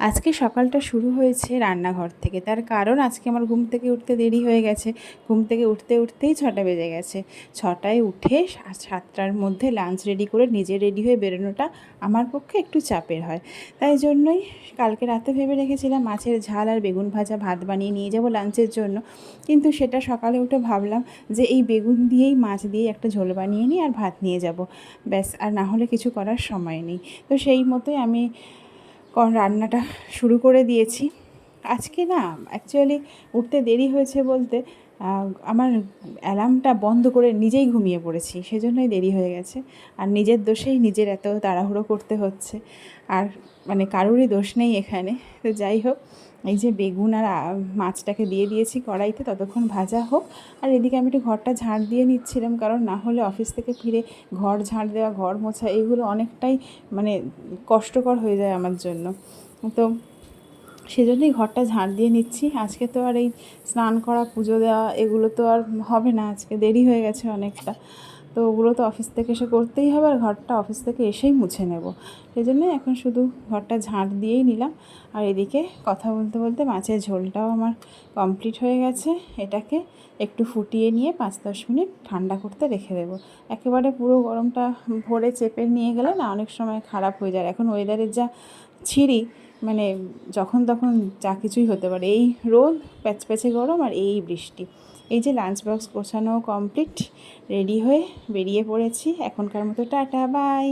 আজকে সকালটা শুরু হয়েছে রান্নাঘর থেকে। তার কারণ আজকে আমার ঘুম থেকে উঠতে দেরি হয়ে গেছে। ঘুম থেকে উঠতেই 6টা বেজে গেছে। 6টায় উঠে 7টার মধ্যে লাঞ্চ রেডি করে নিজে রেডি হয়ে বেরোনোটা আমার পক্ষে একটু চাপের হয়। তাই জন্যই কালকে রাতে ভেবে রেখেছিলাম মাছের ঝাল আর বেগুন ভাজা ভাত বানিয়ে নিয়ে যাব লাঞ্চের জন্য। কিন্তু সেটা সকালে উঠে ভাবলাম যে এই বেগুন দিয়েই মাছ দিয়ে একটা ঝোল বানিয়ে নিই আর ভাত নিয়ে যাব। ব্যাস, আর না হলে কিছু করার সময় নেই। তো সেই মতোই আমি রান্নাটা শুরু করে দিয়েছি। আজকে না অ্যাকচুয়ালি উঠতে দেরি হয়েছে বলতে আমার অ্যালার্মটা বন্ধ করে নিজেই ঘুমিয়ে পড়েছি, সেজন্যই দেরি হয়ে গেছে। আর নিজের দোষেই নিজের এত তাড়াহুড়ো করতে হচ্ছে, আর মানে কারোরই দোষ নেই এখানে। তো যাই হোক, এই যে বেগুন আর মাছটাকে দিয়ে দিয়েছি কড়াইতে, ততক্ষণ ভাজা হোক। আর এদিকে আমি একটু ঘরটা ঝাড় দিয়ে নিচ্ছিলাম, কারণ না হলে অফিস থেকে ফিরে ঘর ঝাড় দেওয়া, ঘর মোছা, এইগুলো অনেকটাই মানে কষ্টকর হয়ে যায় আমার জন্য। তো সেজন্যই ঘরটা ঝাড় দিয়ে নিচ্ছি। আজকে তো আর এই স্নান করা, পুজো দেওয়া এগুলো তো আর হবে না, আজকে দেরি হয়ে গেছে অনেকটা। তো ওগুলো তো অফিস থেকে এসে করতেই হবে, আর ঘরটা অফিস থেকে এসেই মুছে নেব। সেই জন্যই এখন শুধু ঘরটা ঝাড় দিয়েই নিলাম। আর এদিকে কথা বলতে বলতে মাছের ঝোলটাও আমার কমপ্লিট হয়ে গেছে। এটাকে একটু ফুটিয়ে নিয়ে 5-10 মিনিট ঠান্ডা করতে রেখে দেবো। একেবারে পুরো গরমটা ভরে চেপে নিয়ে গেলে না অনেক সময় খারাপ হয়ে যায়। এখন ওয়েদারের যা ছিঁড়ি, মানে যখন তখন যা কিছুই হতে পারে। এই রোদ, প্যাচপ্যাচে গরম, আর এই বৃষ্টি। এই যে লাঞ্চ বক্স গোছানো কমপ্লিট, রেডি হয়ে বেরিয়ে পড়েছি। এখনকার মতো টাটা, বাই।